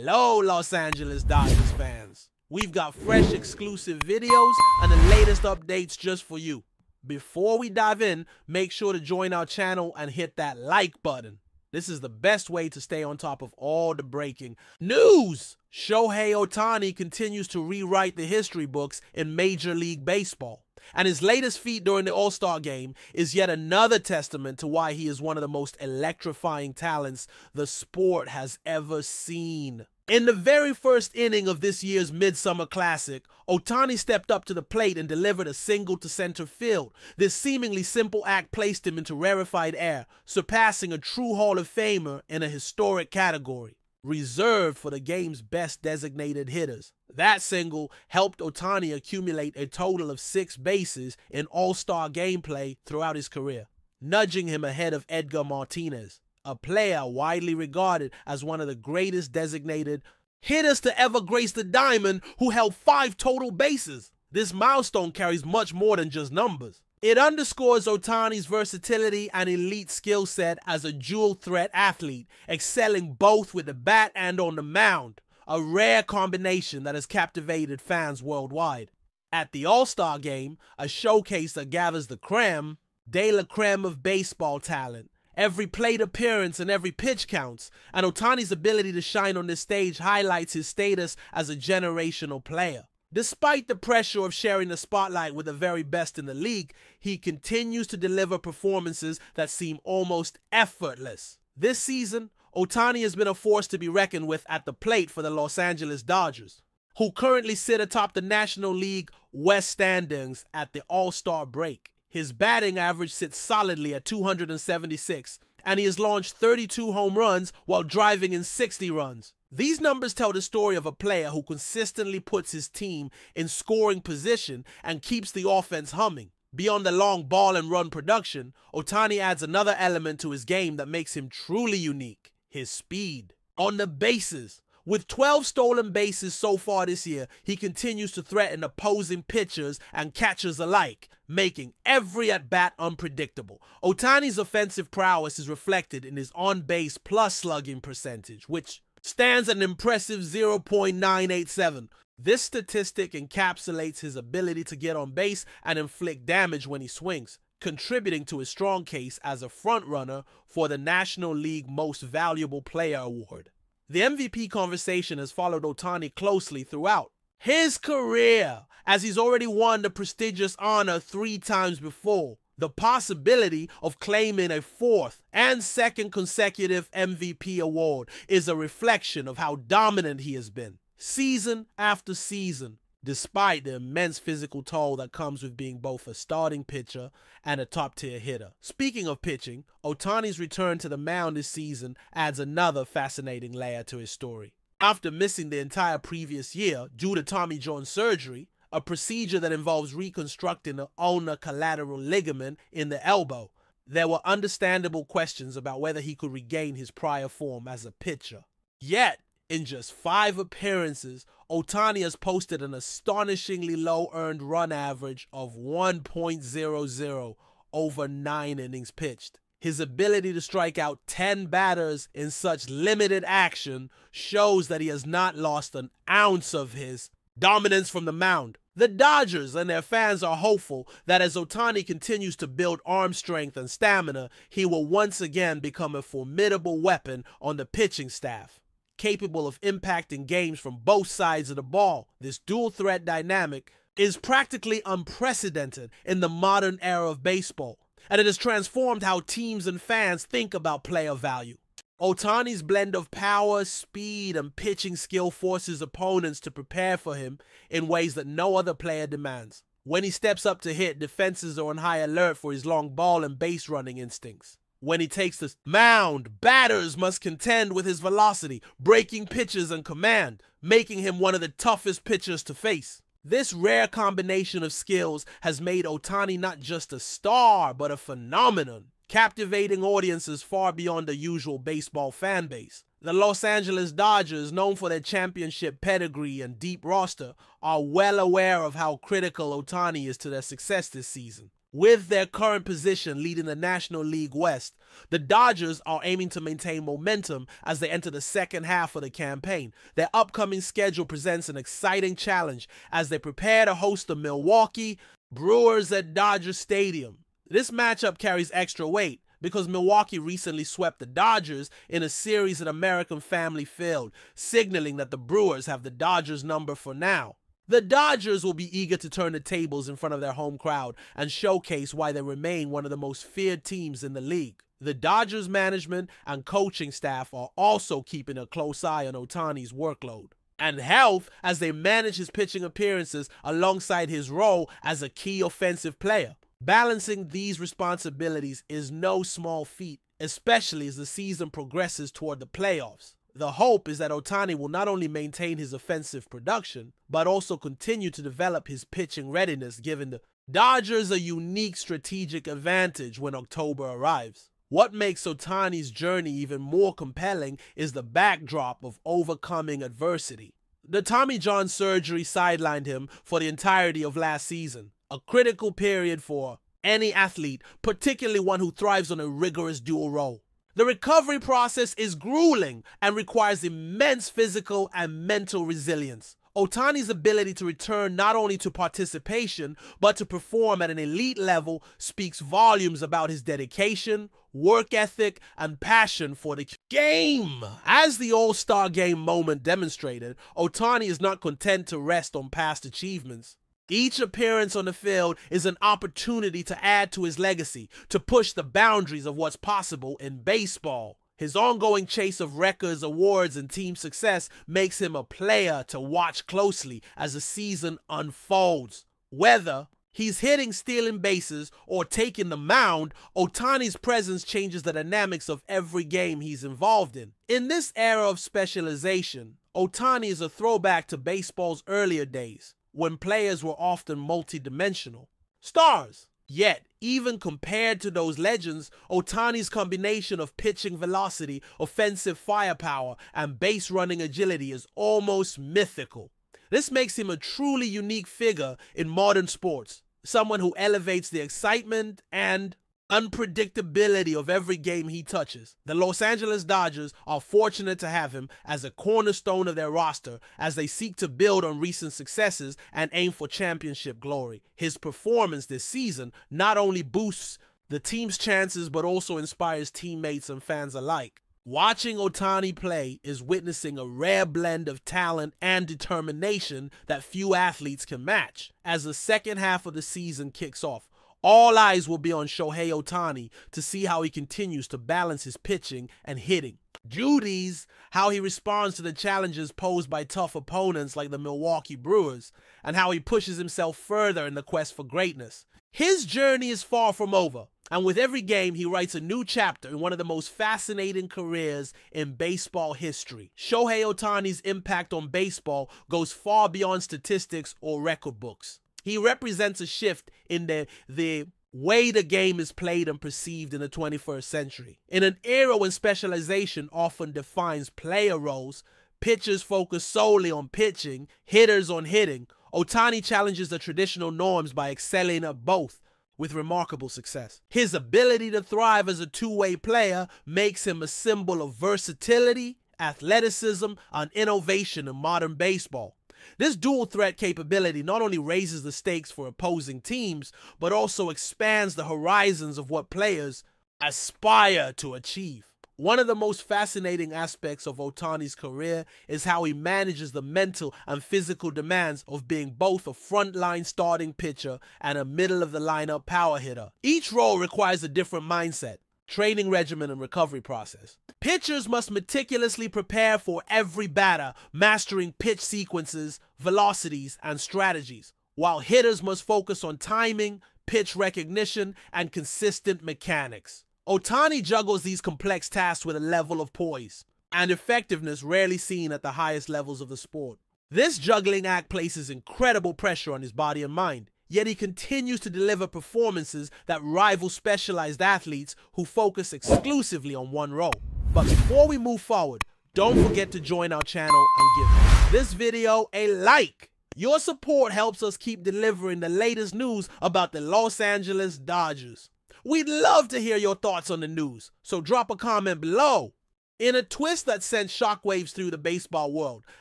Hello, Los Angeles Dodgers fans. We've got fresh exclusive videos and the latest updates just for you. Before we dive in, make sure to join our channel and hit that like button. This is the best way to stay on top of all the breaking news. Shohei Ohtani continues to rewrite the history books in Major League Baseball. And his latest feat during the All-Star game is yet another testament to why he is one of the most electrifying talents the sport has ever seen. In the very first inning of this year's Midsummer Classic, Ohtani stepped up to the plate and delivered a single to center field. This seemingly simple act placed him into rarefied air, surpassing a true Hall of Famer in a historic category, reserved for the game's best designated hitters. That single helped Ohtani accumulate a total of 6 bases in All-Star gameplay throughout his career, nudging him ahead of Edgar Martinez, a player widely regarded as one of the greatest designated hitters to ever grace the diamond, who held 5 total bases. This milestone carries much more than just numbers. It underscores Ohtani's versatility and elite skill set as a dual-threat athlete, excelling both with the bat and on the mound, a rare combination that has captivated fans worldwide. At the All-Star game, a showcase that gathers the creme de la creme of baseball talent, every plate appearance and every pitch counts, and Ohtani's ability to shine on this stage highlights his status as a generational player. Despite the pressure of sharing the spotlight with the very best in the league, he continues to deliver performances that seem almost effortless. This season, Ohtani has been a force to be reckoned with at the plate for the Los Angeles Dodgers, who currently sit atop the National League West standings at the All-Star break. His batting average sits solidly at 276, and he has launched 32 home runs while driving in 60 runs. These numbers tell the story of a player who consistently puts his team in scoring position and keeps the offense humming. Beyond the long ball and run production, Ohtani adds another element to his game that makes him truly unique: his speed. On the bases, with 12 stolen bases so far this year, he continues to threaten opposing pitchers and catchers alike, making every at-bat unpredictable. Ohtani's offensive prowess is reflected in his on-base plus slugging percentage, which stands at an impressive 0.987. This statistic encapsulates his ability to get on base and inflict damage when he swings, contributing to his strong case as a front-runner for the National League Most Valuable Player award. The MVP conversation has followed Ohtani closely throughout his career, as he's already won the prestigious honor 3 times before. The possibility of claiming a 4th and 2nd consecutive MVP award is a reflection of how dominant he has been, season after season, despite the immense physical toll that comes with being both a starting pitcher and a top-tier hitter. Speaking of pitching, Ohtani's return to the mound this season adds another fascinating layer to his story. After missing the entire previous year due to Tommy John surgery, a procedure that involves reconstructing the ulnar collateral ligament in the elbow, there were understandable questions about whether he could regain his prior form as a pitcher. Yet, in just 5 appearances, Ohtani has posted an astonishingly low earned run average of 1.00 over 9 innings pitched. His ability to strike out 10 batters in such limited action shows that he has not lost an ounce of his dominance from the mound. The Dodgers and their fans are hopeful that as Ohtani continues to build arm strength and stamina, he will once again become a formidable weapon on the pitching staff, capable of impacting games from both sides of the ball. This dual threat dynamic is practically unprecedented in the modern era of baseball, and it has transformed how teams and fans think about player value. Ohtani's blend of power, speed, and pitching skill forces opponents to prepare for him in ways that no other player demands. When he steps up to hit, defenses are on high alert for his long ball and base running instincts. When he takes the mound, batters must contend with his velocity, breaking pitches and command, making him one of the toughest pitchers to face. This rare combination of skills has made Ohtani not just a star, but a phenomenon, captivating audiences far beyond the usual baseball fan base. The Los Angeles Dodgers, known for their championship pedigree and deep roster, are well aware of how critical Ohtani is to their success this season. With their current position leading the National League West, the Dodgers are aiming to maintain momentum as they enter the second half of the campaign. Their upcoming schedule presents an exciting challenge as they prepare to host the Milwaukee Brewers at Dodger Stadium. This matchup carries extra weight because Milwaukee recently swept the Dodgers in a series at American Family Field, signaling that the Brewers have the Dodgers' number for now. The Dodgers will be eager to turn the tables in front of their home crowd and showcase why they remain one of the most feared teams in the league. The Dodgers management and coaching staff are also keeping a close eye on Ohtani's workload and health as they manage his pitching appearances alongside his role as a key offensive player. Balancing these responsibilities is no small feat, especially as the season progresses toward the playoffs. The hope is that Ohtani will not only maintain his offensive production, but also continue to develop his pitching readiness, giving the Dodgers a unique strategic advantage when October arrives. What makes Ohtani's journey even more compelling is the backdrop of overcoming adversity. The Tommy John surgery sidelined him for the entirety of last season, a critical period for any athlete, particularly one who thrives on a rigorous dual role. The recovery process is grueling and requires immense physical and mental resilience. Ohtani's ability to return not only to participation, but to perform at an elite level speaks volumes about his dedication, work ethic, and passion for the game. As the All-Star Game moment demonstrated, Ohtani is not content to rest on past achievements. Each appearance on the field is an opportunity to add to his legacy, to push the boundaries of what's possible in baseball. His ongoing chase of records, awards, and team success makes him a player to watch closely as the season unfolds. Whether he's hitting, stealing bases, or taking the mound, Ohtani's presence changes the dynamics of every game he's involved in. In this era of specialization, Ohtani is a throwback to baseball's earlier days, when players were often multi-dimensional stars. Yet, even compared to those legends, Ohtani's combination of pitching velocity, offensive firepower, and base-running agility is almost mythical. This makes him a truly unique figure in modern sports, someone who elevates the excitement and unpredictability of every game he touches. The Los Angeles Dodgers are fortunate to have him as a cornerstone of their roster as they seek to build on recent successes and aim for championship glory. His performance this season not only boosts the team's chances but also inspires teammates and fans alike. Watching Ohtani play is witnessing a rare blend of talent and determination that few athletes can match. As the second half of the season kicks off, all eyes will be on Shohei Ohtani to see how he continues to balance his pitching and hitting duties, how he responds to the challenges posed by tough opponents like the Milwaukee Brewers, and how he pushes himself further in the quest for greatness. His journey is far from over, and with every game he writes a new chapter in one of the most fascinating careers in baseball history. Shohei Ohtani's impact on baseball goes far beyond statistics or record books. He represents a shift in the way the game is played and perceived in the 21st century. In an era when specialization often defines player roles, pitchers focus solely on pitching, hitters on hitting, Ohtani challenges the traditional norms by excelling at both with remarkable success. His ability to thrive as a two-way player makes him a symbol of versatility, athleticism, and innovation in modern baseball. This dual threat capability not only raises the stakes for opposing teams, but also expands the horizons of what players aspire to achieve. One of the most fascinating aspects of Ohtani's career is how he manages the mental and physical demands of being both a frontline starting pitcher and a middle-of-the-lineup power hitter. Each role requires a different mindset, training regimen, and recovery process. Pitchers must meticulously prepare for every batter, mastering pitch sequences, velocities, and strategies, while hitters must focus on timing, pitch recognition, and consistent mechanics. Ohtani juggles these complex tasks with a level of poise and effectiveness rarely seen at the highest levels of the sport. This juggling act places incredible pressure on his body and mind, yet he continues to deliver performances that rival specialized athletes who focus exclusively on one role. But before we move forward, don't forget to join our channel and give this video a like. Your support helps us keep delivering the latest news about the Los Angeles Dodgers. We'd love to hear your thoughts on the news, so drop a comment below. In a twist that sent shockwaves through the baseball world,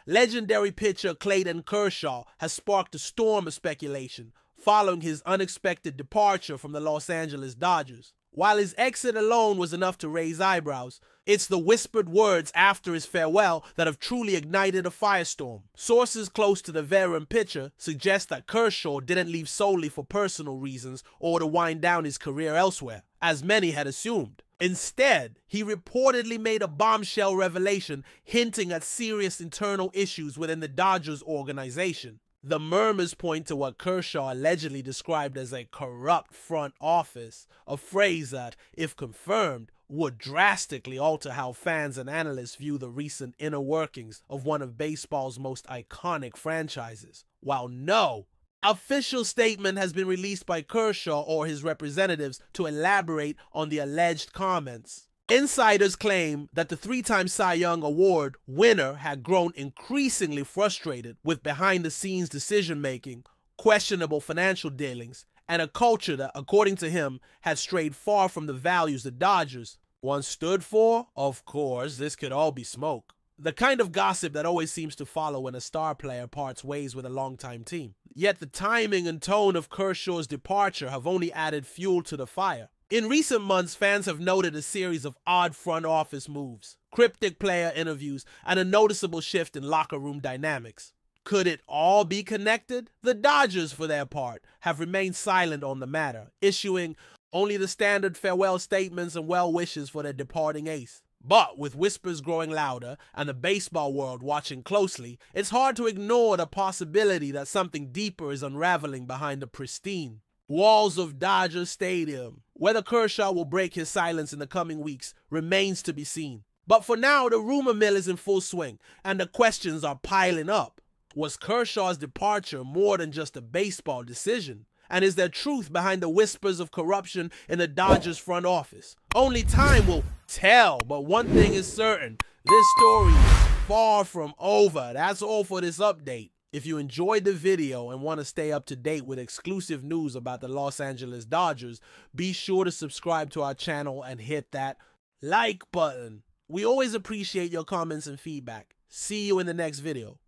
legendary pitcher Clayton Kershaw has sparked a storm of speculation following his unexpected departure from the Los Angeles Dodgers. While his exit alone was enough to raise eyebrows, it's the whispered words after his farewell that have truly ignited a firestorm. Sources close to the veteran pitcher suggest that Kershaw didn't leave solely for personal reasons or to wind down his career elsewhere, as many had assumed. Instead, he reportedly made a bombshell revelation hinting at serious internal issues within the Dodgers organization. The murmurs point to what Kershaw allegedly described as a corrupt front office, a phrase that, if confirmed, would drastically alter how fans and analysts view the recent inner workings of one of baseball's most iconic franchises. While no official statement has been released by Kershaw or his representatives to elaborate on the alleged comments, insiders claim that the three-time Cy Young Award winner had grown increasingly frustrated with behind-the-scenes decision-making, questionable financial dealings, and a culture that, according to him, had strayed far from the values the Dodgers once stood for. Of course, this could all be smoke. The kind of gossip that always seems to follow when a star player parts ways with a longtime team. Yet the timing and tone of Kershaw's departure have only added fuel to the fire. In recent months, fans have noted a series of odd front office moves, cryptic player interviews, and a noticeable shift in locker room dynamics. Could it all be connected? The Dodgers, for their part, have remained silent on the matter, issuing only the standard farewell statements and well wishes for their departing ace. But with whispers growing louder and the baseball world watching closely, it's hard to ignore the possibility that something deeper is unraveling behind the pristine walls of Dodger Stadium. Whether Kershaw will break his silence in the coming weeks remains to be seen. But for now, the rumor mill is in full swing, and the questions are piling up. Was Kershaw's departure more than just a baseball decision? And is there truth behind the whispers of corruption in the Dodgers front office? Only time will tell, but one thing is certain, this story is far from over. That's all for this update. If you enjoyed the video and want to stay up to date with exclusive news about the Los Angeles Dodgers, be sure to subscribe to our channel and hit that like button. We always appreciate your comments and feedback. See you in the next video.